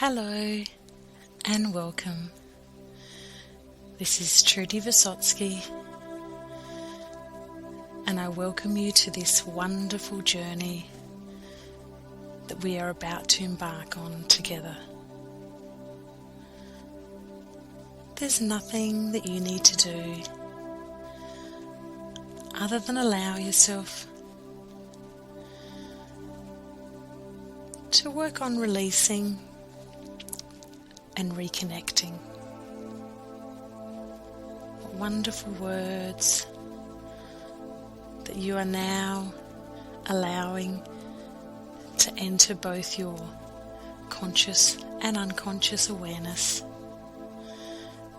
Hello and welcome. This is Trudy Vysotsky, and I welcome you to this wonderful journey that we are about to embark on together. There's nothing that you need to do other than allow yourself to work on releasing and reconnecting. Wonderful words that you are now allowing to enter both your conscious and unconscious awareness,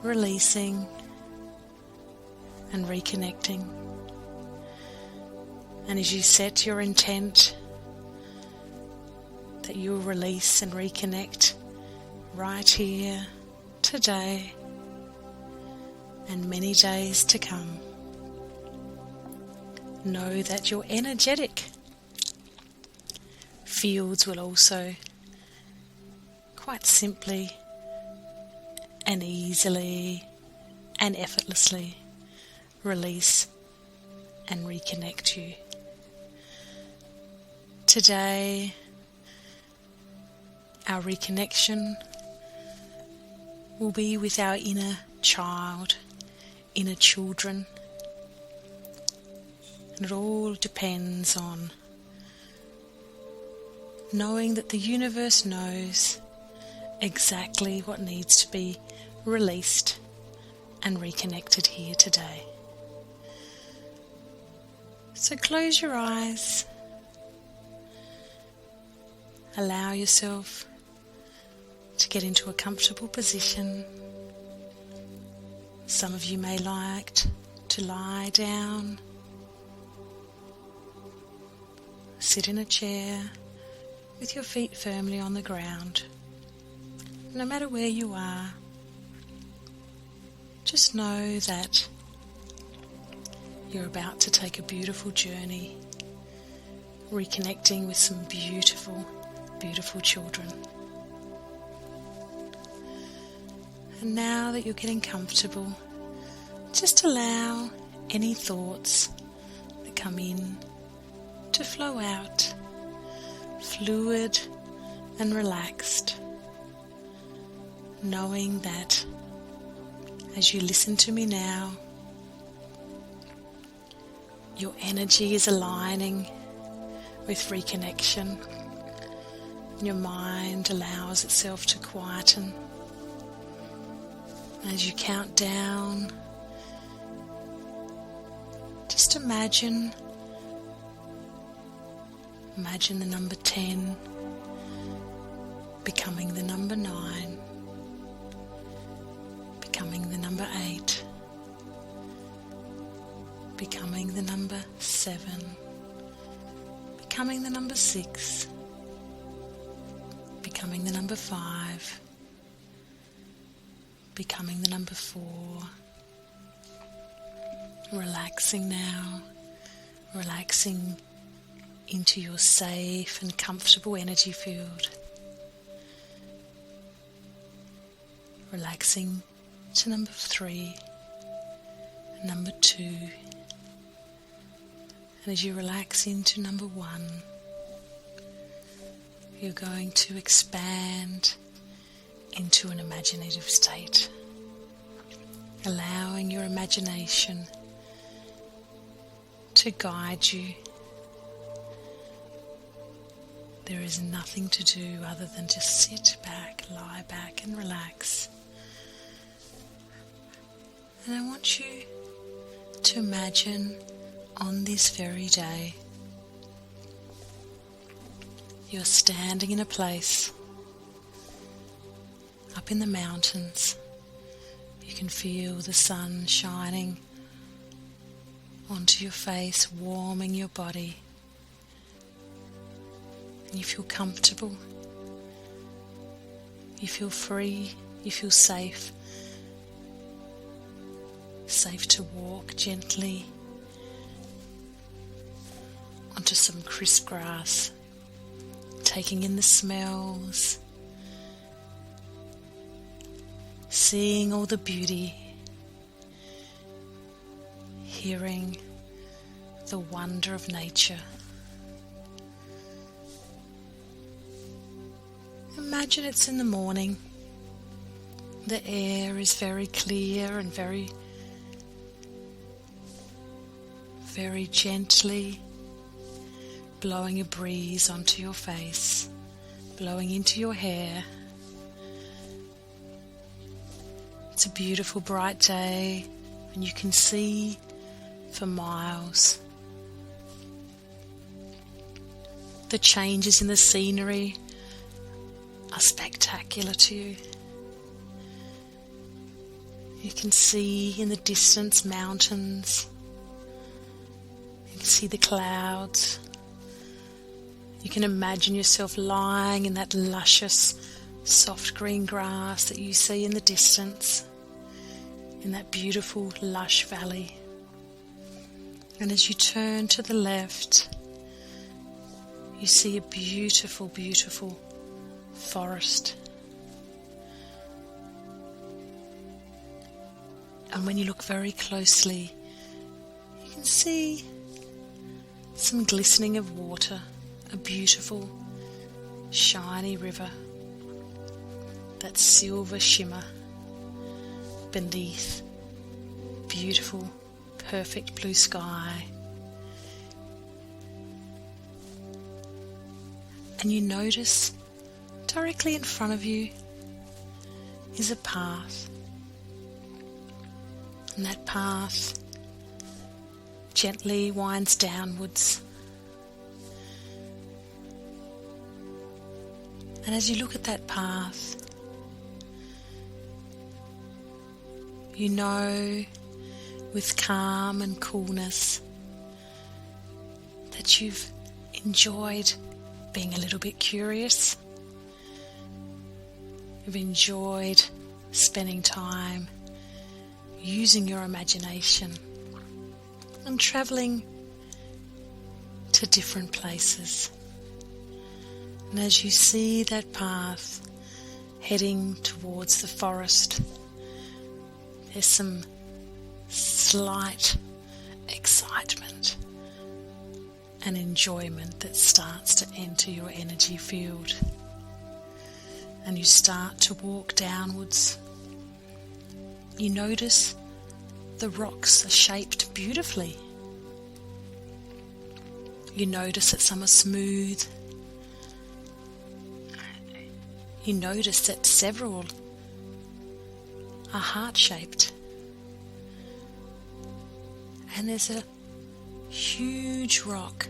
releasing and reconnecting. And as you set your intent that you will release and reconnect right here, today, and many days to come, know that your energetic fields will also quite simply and easily and effortlessly release and reconnect you. Today, our reconnection will be with our inner child, inner children, and it all depends on knowing that the universe knows exactly what needs to be released and reconnected here today. So close your eyes, allow yourself to get into a comfortable position. Some of you may like to lie down, sit in a chair with your feet firmly on the ground. No matter where you are, just know that you're about to take a beautiful journey, reconnecting with some beautiful, beautiful children. And now that you're getting comfortable, just allow any thoughts that come in to flow out, fluid and relaxed, knowing that as you listen to me now, your energy is aligning with reconnection. Your mind allows itself to quieten. As you count down, just imagine the number 10 becoming the number 9, becoming the number 8, becoming the number 7, becoming the number 6, becoming the number 5, becoming the number 4. Relaxing now, relaxing into your safe and comfortable energy field. Relaxing to number 3, number 2. And as you relax into number 1, you're going to expand into an imaginative state, allowing your imagination to guide you. There is nothing to do other than just sit back, lie back and relax. And I want you to imagine on this very day you're standing in a place up in the mountains. You can feel the sun shining onto your face, warming your body. And you feel comfortable. You feel free. You feel safe. Safe to walk gently onto some crisp grass, taking in the smells seeing all the beauty, hearing the wonder of nature. Imagine it's in the morning. The air is very clear and very gently blowing a breeze onto your face, blowing into your hair. It's a beautiful bright day and you can see for miles. The changes in the scenery are spectacular to you. You can see in the distance mountains. You can see the clouds. You can imagine yourself lying in that luscious, soft green grass that you see in the distance, in that beautiful, lush valley. And as you turn to the left, you see a beautiful, beautiful forest. And when you look very closely, you can see some glistening of water, a beautiful, shiny river, that silver shimmer beneath beautiful, perfect blue sky. And you notice directly in front of you is a path. And that path gently winds downwards. And as you look at that path, you know with calm and coolness that you've enjoyed being a little bit curious. You've enjoyed spending time using your imagination and travelling to different places. And as you see that path heading towards the forest, there's some slight excitement and enjoyment that starts to enter your energy field. And you start to walk downwards. You notice the rocks are shaped beautifully. You notice that some are smooth. You notice that several are heart-shaped. And there's a huge rock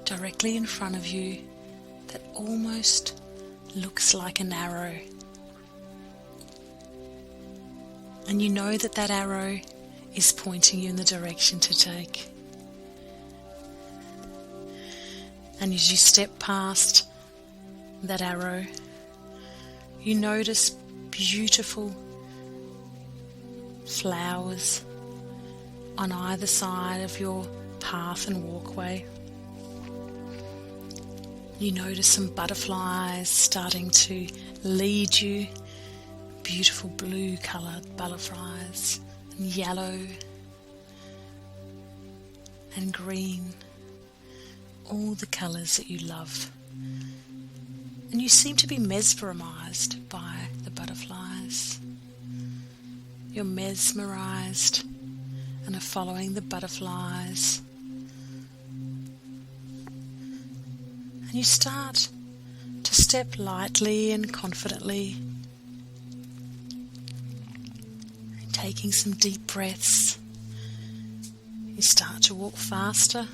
directly in front of you that almost looks like an arrow. And you know that that arrow is pointing you in the direction to take. And as you step past that arrow, you notice beautiful flowers on either side of your path and walkway. You notice some butterflies starting to lead you, beautiful blue coloured butterflies, and yellow and green, all the colours that you love. And you seem to be mesmerised by the butterflies. You're mesmerised and are following the butterflies. And you start to step lightly and confidently, taking some deep breaths. You start to walk faster.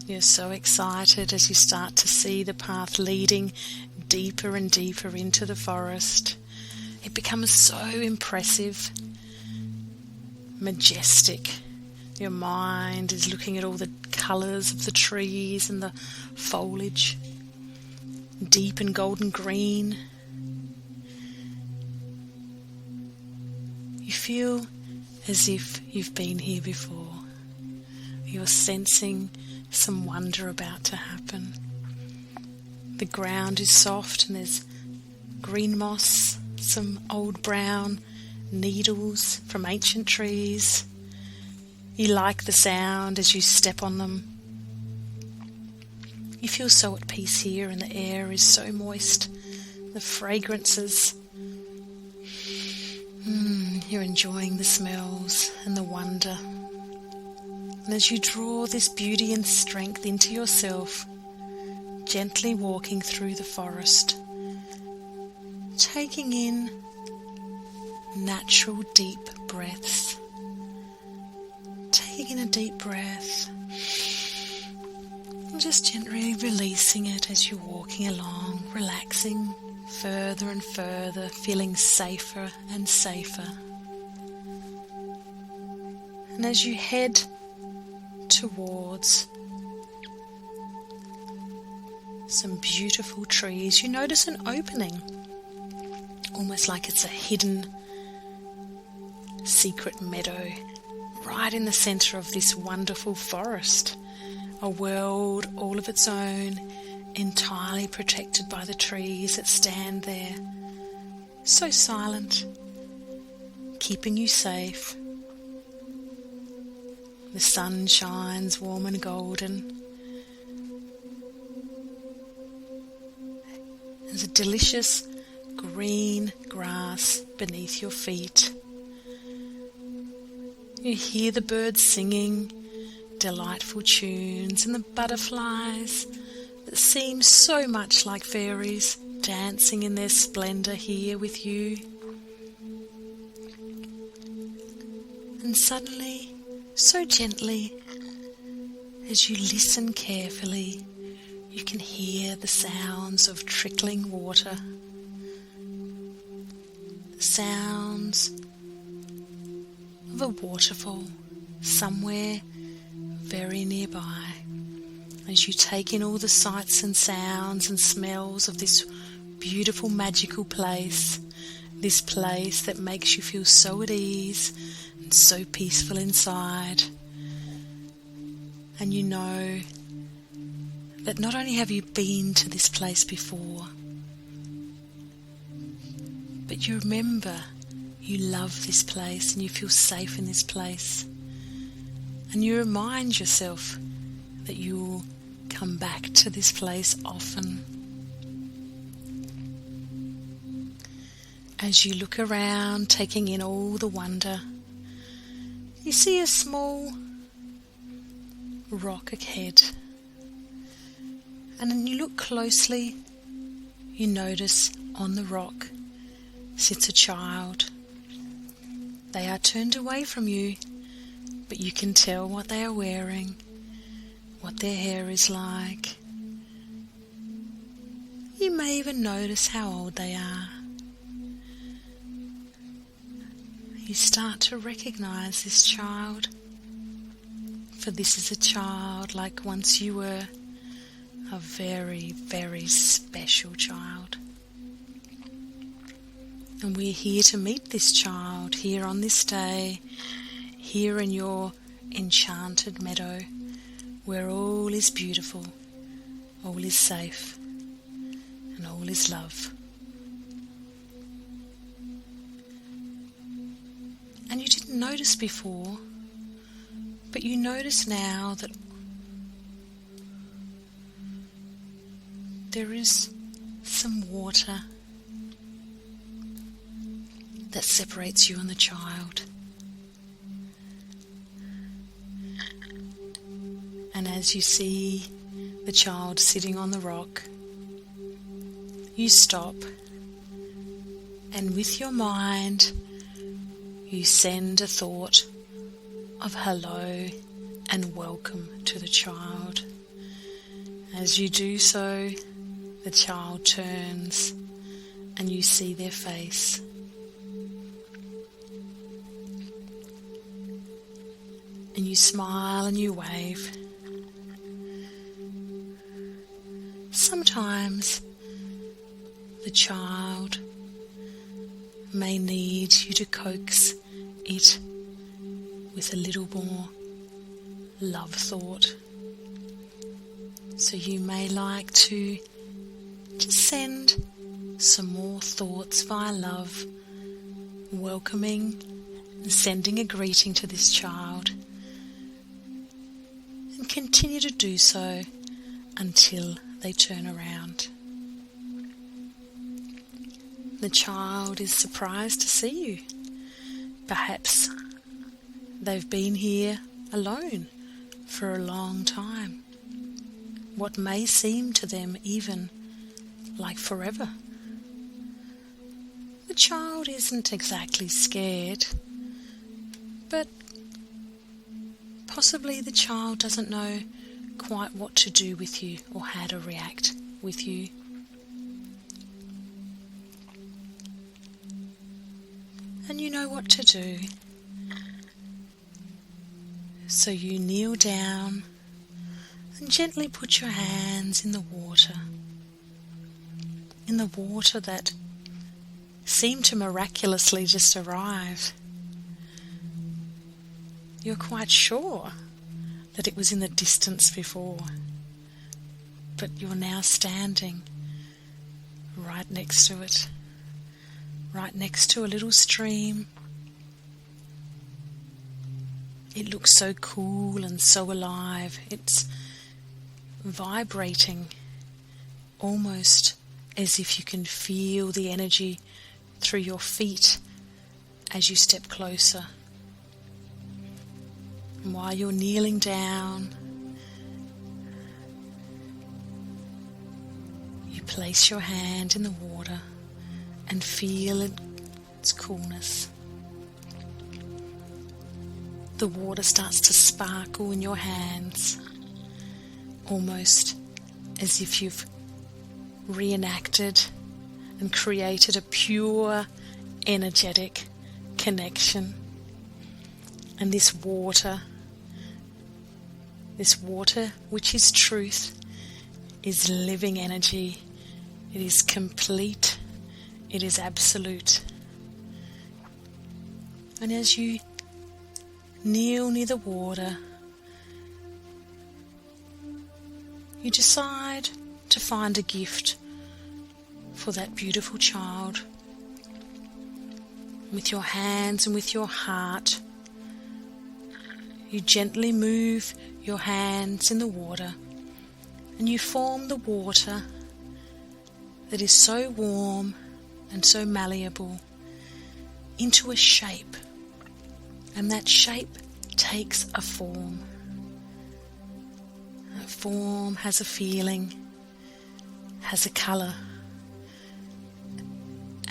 You're so excited as you start to see the path leading deeper and deeper into the forest. It becomes so impressive, majestic. Your mind is looking at all the colours of the trees and the foliage, deep and golden green. You feel as if you've been here before. You're sensing some wonder about to happen. The ground is soft and there's green moss some old brown needles from ancient trees. You like the sound as you step on them. You feel so at peace here, and the air is so moist. The fragrances. You're enjoying the smells and the wonder. And as you draw this beauty and strength into yourself, gently walking through the forest, taking in natural deep breaths. Taking a deep breath and just gently releasing it as you're walking along, relaxing further and further, feeling safer and safer. And as you head towards some beautiful trees, you notice an opening, almost like it's a hidden secret meadow right in the center of this wonderful forest, a world all of its own, entirely protected by the trees that stand there, so silent, keeping you safe. The sun shines warm and golden. There's a delicious green grass beneath your feet. You hear the birds singing delightful tunes and the butterflies that seem so much like fairies dancing in their splendor here with you. And suddenly, so gently, as you listen carefully, you can hear the sounds of trickling water, the sounds of a waterfall somewhere very nearby. As you take in all the sights and sounds and smells of this beautiful magical place, this place that makes you feel so at ease and so peaceful inside. And you know that not only have you been to this place before, but you remember you love this place and you feel safe in this place. And you remind yourself that you'll come back to this place often. As you look around, taking in all the wonder, you see a small rock ahead. And then you look closely, you notice on the rock sits a child. They are turned away from you, but you can tell what they are wearing, what their hair is like. You may even notice how old they are. You start to recognize this child, for this is a child like once you were, a very, very special child. And we're here to meet this child here on this day, here in your enchanted meadow, where all is beautiful, all is safe, and all is love. And you didn't notice before, but you notice now that there is some water that separates you and the child. And as you see the child sitting on the rock, you stop, and with your mind you send a thought of hello and welcome to the child. As you do so, the child turns and you see their face. And you smile and you wave. Sometimes the child may need you to coax it with a little more love thought. So you may like to just send some more thoughts via love, welcoming and sending a greeting to this child, and continue to do so until they turn around. The child is surprised to see you. Perhaps they've been here alone for a long time, what may seem to them even like forever. The child isn't exactly scared, but possibly the child doesn't know quite what to do with you or how to react with you. And you know what to do. So you kneel down and gently put your hands in the water that seemed to miraculously just arrive. You're quite sure that it was in the distance before, but you're now standing right next to it, right next to a little stream. It looks so cool and so alive. It's vibrating, almost as if you can feel the energy through your feet as you step closer. And while you're kneeling down, you place your hand in the water and feel its coolness. The water starts to sparkle in your hands, almost as if you've reenacted and created a pure, energetic connection. And this water which is truth, is living energy. It is complete. It is absolute. And as you kneel near the water, you decide to find a gift for that beautiful child. With your hands and with your heart, you gently move your hands in the water, and you form the water that is so warm and so malleable into a shape, and that shape takes a form. That form has a feeling, has a colour,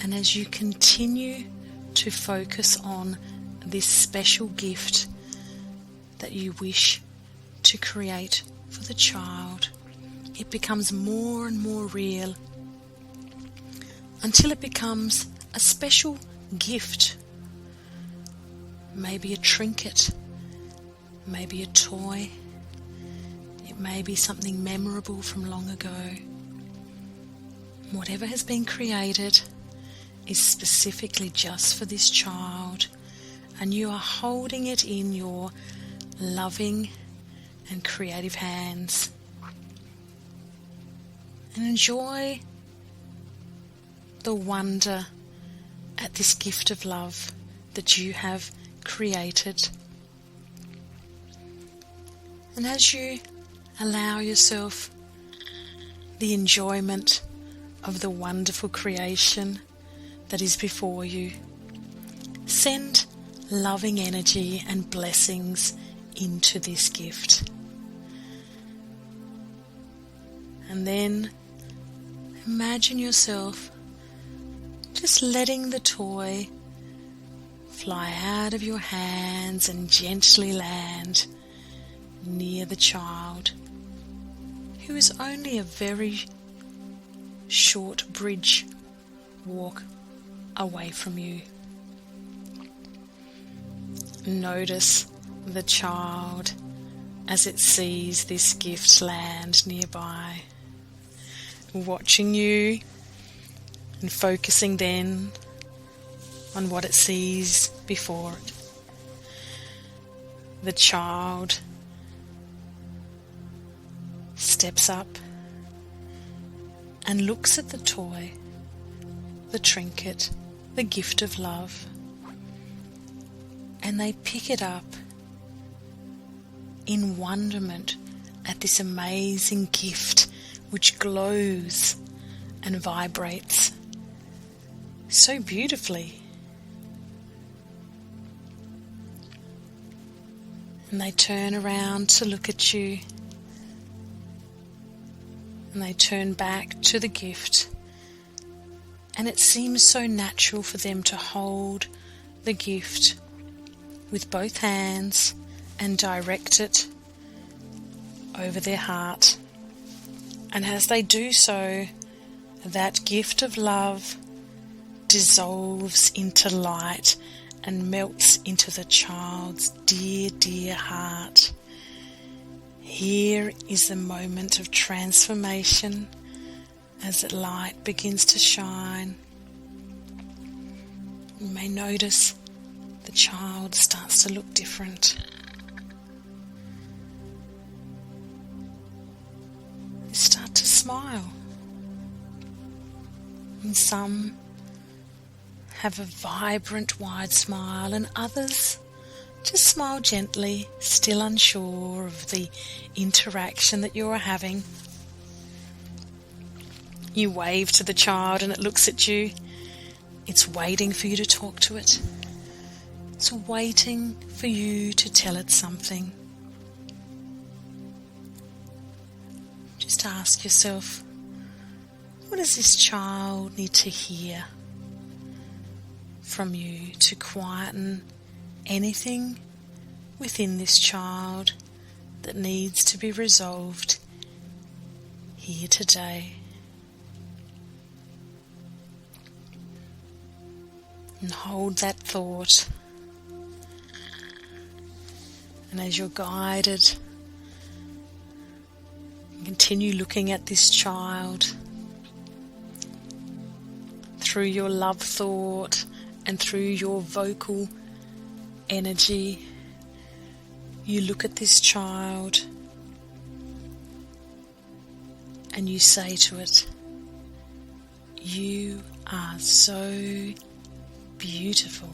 and as you continue to focus on this special gift that you wish to create for the child, it becomes more and more real until it becomes a special gift. Maybe a trinket, maybe a toy, it may be something memorable from long ago. Whatever has been created is specifically just for this child, and you are holding it in your loving and creative hands. And enjoy the wonder at this gift of love that you have created. And as you allow yourself the enjoyment of the wonderful creation that is before you, send loving energy and blessings into this gift. And then imagine yourself just letting the toy fly out of your hands and gently land near the child, who is only a very short bridge walk away from you. Notice the child as it sees this gift land nearby, watching you and focusing then on what it sees before it. The child steps up and looks at the toy the trinket, the gift of love, and they pick it up in wonderment at this amazing gift which glows and vibrates so beautifully. And they turn around to look at you, and they turn back to the gift, and it seems so natural for them to hold the gift with both hands and direct it over their heart. And as they do so, that gift of love dissolves into light and melts into the child's dear, dear heart. Here is the moment of transformation as the light begins to shine. You may notice the child starts to look different. They start to smile. And some have a vibrant, wide smile, and others just smile gently, still unsure of the interaction that you are having. You wave to the child and it looks at you. It's waiting for you to talk to it. It's waiting for you to tell it something. Just ask yourself, what does this child need to hear from you to quieten anything within this child that needs to be resolved here today? And hold that thought. And as you're guided, continue looking at this child through your love thought and through your vocal energy. You look at this child and you say to it, "You are so beautiful.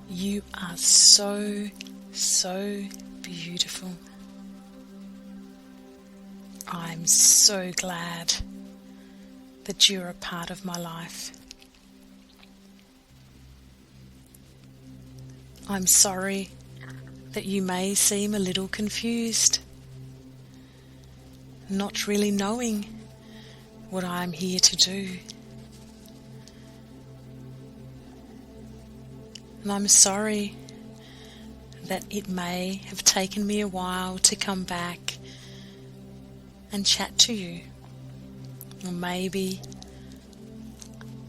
You are so, so beautiful. I'm so glad that you're a part of my life. I'm sorry that you may seem a little confused, not really knowing what I'm here to do. And I'm sorry that it may have taken me a while to come back and chat to you. Or maybe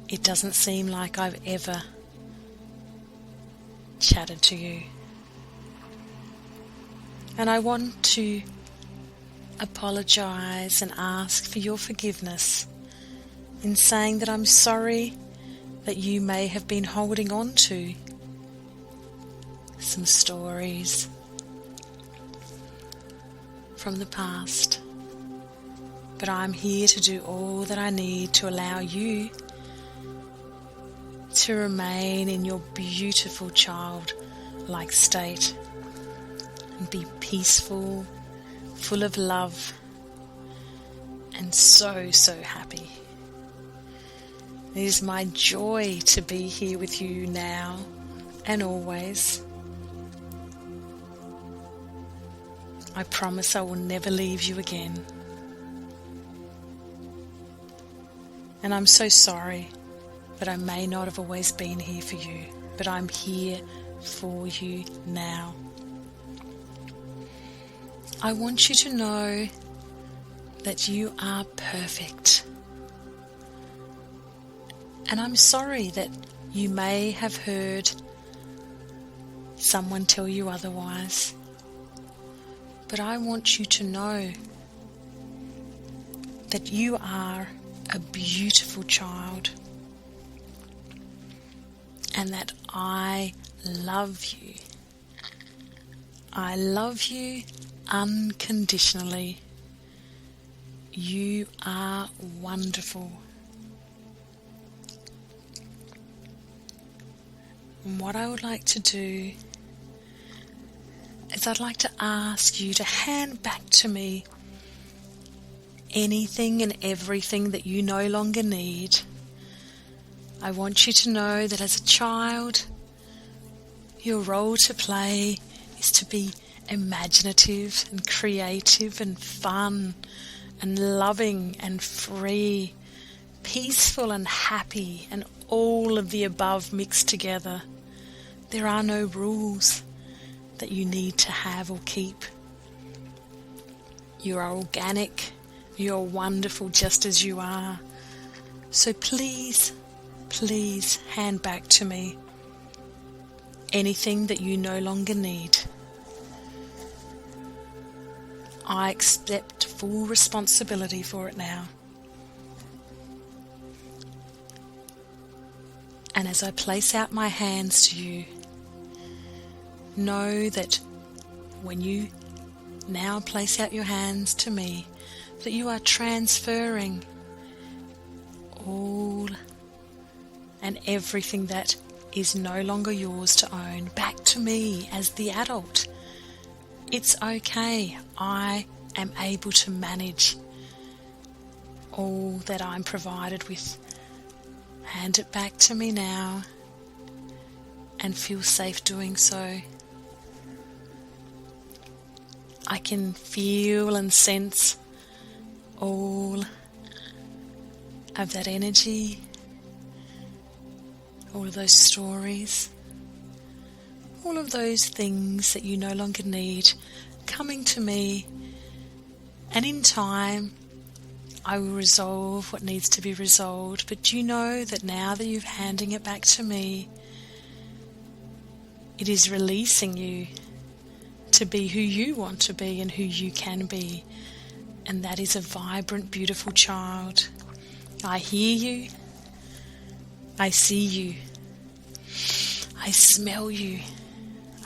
it doesn't seem like I've ever chatted to you. And I want to apologize and ask for your forgiveness in saying that I'm sorry that you may have been holding on to some stories from the past. But I'm here to do all that I need to allow you to remain in your beautiful child-like state and be peaceful, full of love, and so, so happy. It is my joy to be here with you now and always. I promise I will never leave you again. And I'm so sorry that I may not have always been here for you, but I'm here for you now. I want you to know that you are perfect. And I'm sorry that you may have heard someone tell you otherwise. But I want you to know that you are a beautiful child and that I love you. I love you unconditionally. You are wonderful. And what I would like to do is I'd like to ask you to hand back to me anything and everything that you no longer need. I want you to know that as a child, your role to play is to be imaginative and creative and fun and loving and free, peaceful and happy, and all of the above mixed together. There are no rules that you need to have or keep. You are organic. You're wonderful just as you are. So please, please hand back to me anything that you no longer need. I accept full responsibility for it now. And as I place out my hands to you, know that when you now place out your hands to me, that you are transferring all and everything that is no longer yours to own back to me as the adult. It's okay. I am able to manage all that I'm provided with. Hand it back to me now and feel safe doing so. I can feel and sense all of that energy, all of those stories, all of those things that you no longer need coming to me, and in time I will resolve what needs to be resolved. But you know that now that you're handing it back to me, it is releasing you to be who you want to be and who you can be, and that is a vibrant, beautiful child. I hear you, I see you, I smell you,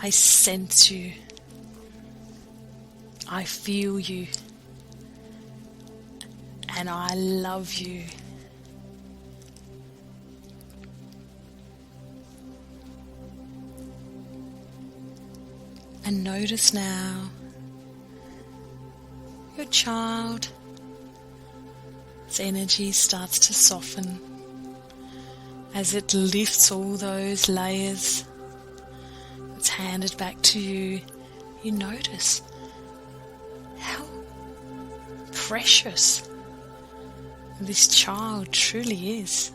I sense you, I feel you, and I love you. And notice now your child's energy starts to soften as it lifts all those layers. It's handed back to you. You notice how precious this child truly is.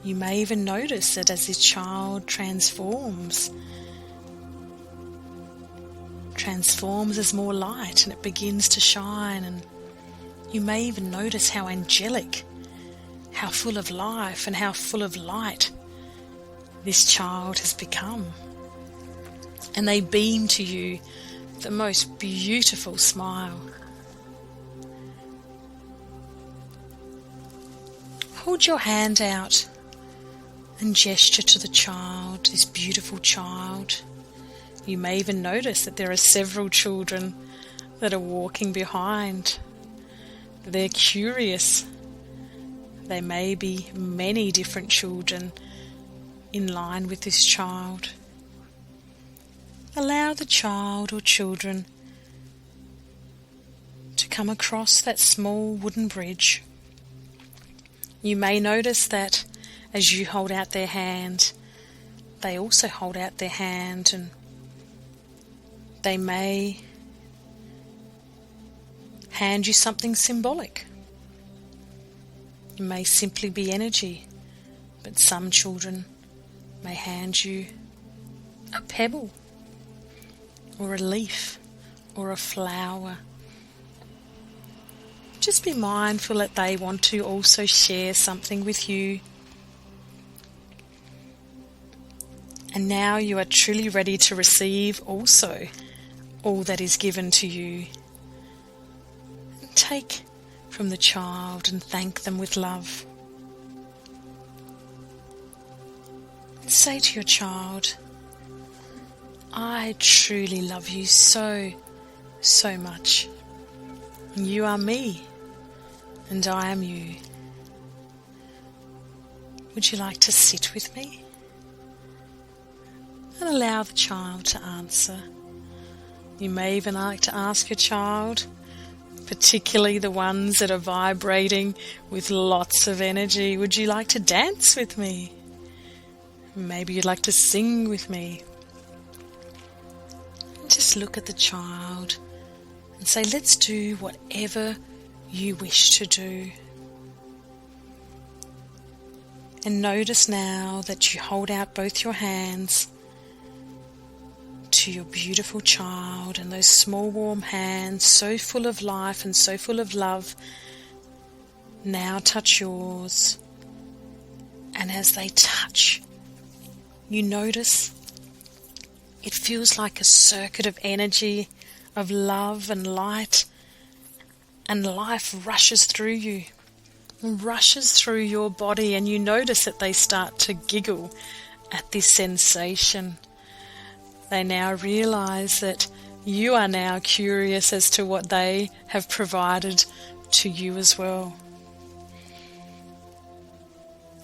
You may even notice that as this child transforms as more light and it begins to shine, and you may even notice how angelic, how full of life and how full of light this child has become. And they beam to you the most beautiful smile. Hold your hand out and gesture to the child, this beautiful child. You may even notice that there are several children that are walking behind. They're curious. There may be many different children in line with this child. Allow the child or children to come across that small wooden bridge. You may notice that as you hold out their hand, they also hold out their hand, and they may hand you something symbolic. It may simply be energy, but some children may hand you a pebble or a leaf or a flower. Just be mindful that they want to also share something with you. And now you are truly ready to receive also all that is given to you. And take from the child and thank them with love. And say to your child, I truly love you so, so much. And you are me, and I am you. Would you like to sit with me? And allow the child to answer. You may even like to ask your child, particularly the ones that are vibrating with lots of energy, would you like to dance with me? Maybe you'd like to sing with me. Just look at the child and say, let's do whatever you wish to do. And notice now that you hold out both your hands to your beautiful child, and those small warm hands, so full of life and so full of love, now touch yours. And as they touch, you notice it feels like a circuit of energy, of love and light, and life rushes through you, rushes through your body, and you notice that they start to giggle at this sensation. They now realize that you are now curious as to what they have provided to you as well.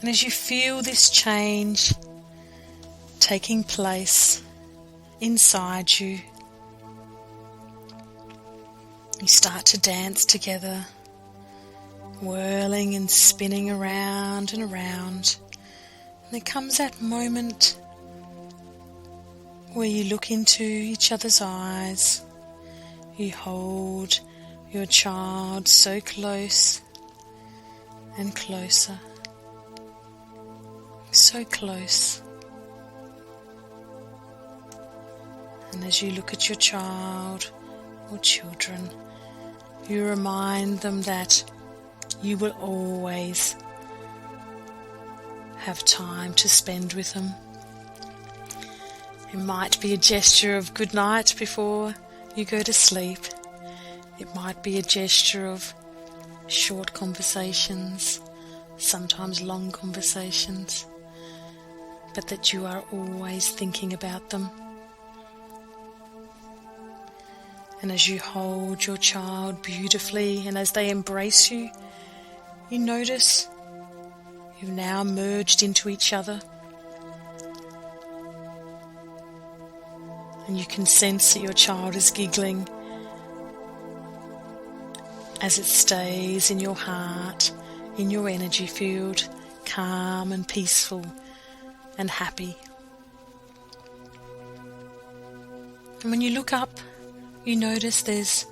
And as you feel this change taking place inside you, you start to dance together, whirling and spinning around and around. And there comes that moment where you look into each other's eyes. You hold your child so close and closer, so close. And as you look at your child or children, you remind them that you will always have time to spend with them. It might be a gesture of good night before you go to sleep. It might be a gesture of short conversations, sometimes long conversations, but that you are always thinking about them. And as you hold your child beautifully and as they embrace you, you notice you've now merged into each other. And you can sense that your child is giggling as it stays in your heart, in your energy field, calm and peaceful and happy. And when you look up, you notice there's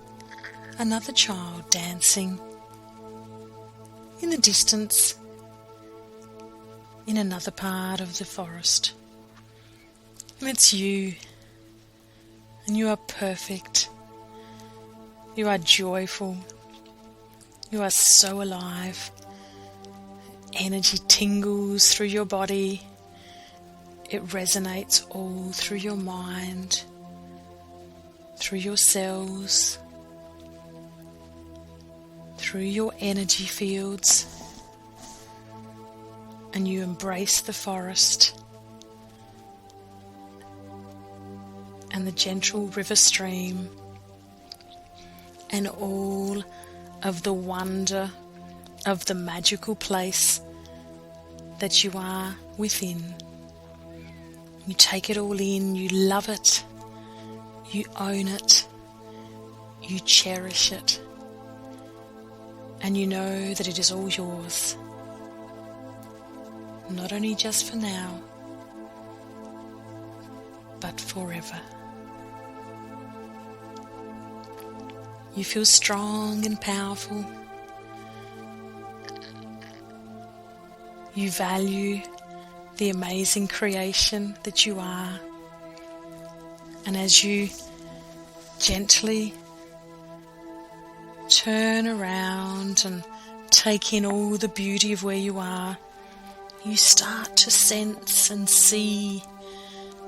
another child dancing in the distance in another part of the forest. And it's you. And you are perfect. You are joyful. You are so alive. Energy tingles through your body. It resonates all through your mind, through your cells, through your energy fields. And you embrace the forest and the gentle river stream and all of the wonder of the magical place that you are within. You take it all in, you love it, you own it, you cherish it, and you know that it is all yours, not only just for now, but forever. You feel strong and powerful. You value the amazing creation that you are. And as you gently turn around and take in all the beauty of where you are, you start to sense and see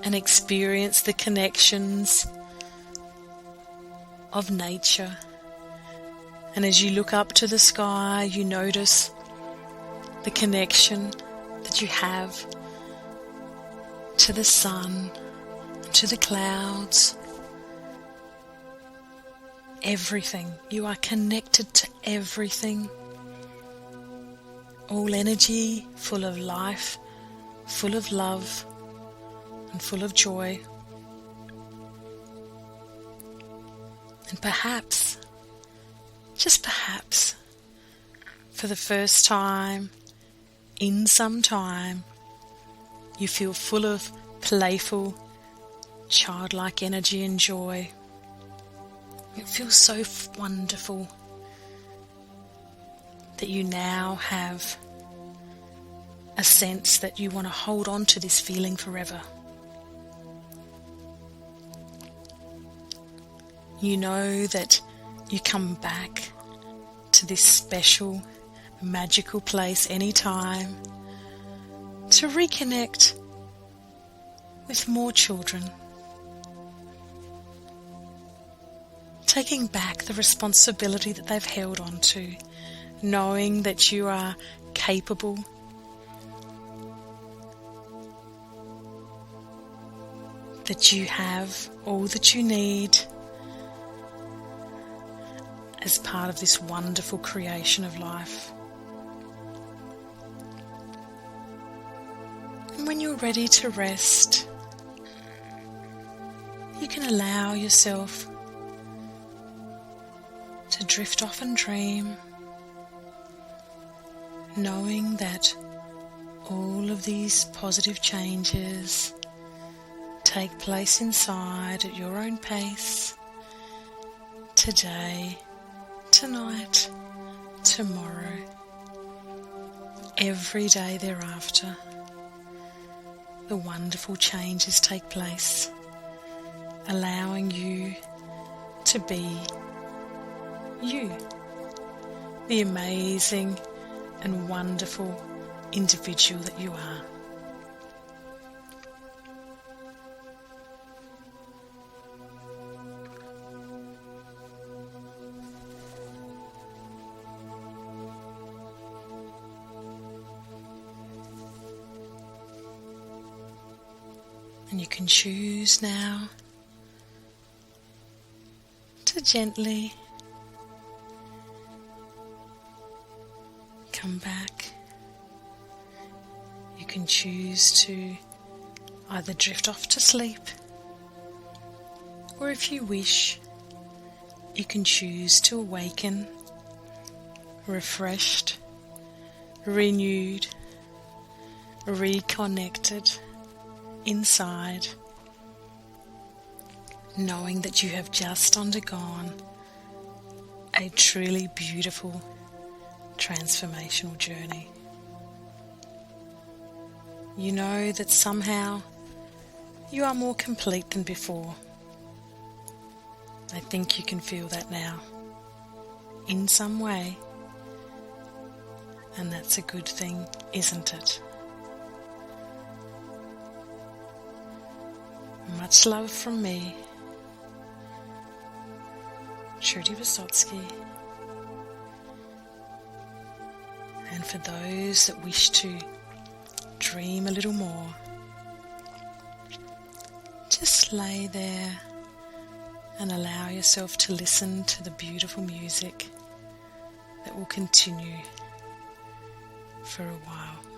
and experience the connections of nature. And as you look up to the sky, you notice the connection that you have to the sun, to the clouds, everything. You are connected to everything. all energy, full of life, full of love, and full of joy. And perhaps, just perhaps, for the first time in some time, you feel full of playful, childlike energy and joy. It feels so wonderful that you now have a sense that you want to hold on to this feeling forever. You know that you come back to this special, magical place anytime to reconnect with more children, taking back the responsibility that they've held on to, knowing that you are capable, that you have all that you need as part of this wonderful creation of life. And when you're ready to rest, you can allow yourself to drift off and dream, knowing that all of these positive changes take place inside at your own pace, today, tonight, tomorrow, every day thereafter. The wonderful changes take place, allowing you to be you, the amazing and wonderful individual that you are. And you can choose now to gently come back. You can choose to either drift off to sleep, or if you wish, you can choose to awaken refreshed, renewed, reconnected inside, knowing that you have just undergone a truly beautiful transformational journey. You know that somehow you are more complete than before. I think you can feel that now, in some way, and that's a good thing, isn't it? Much love from me, Trudy Wysotsky. And for those that wish to dream a little more, just lay there and allow yourself to listen to the beautiful music that will continue for a while.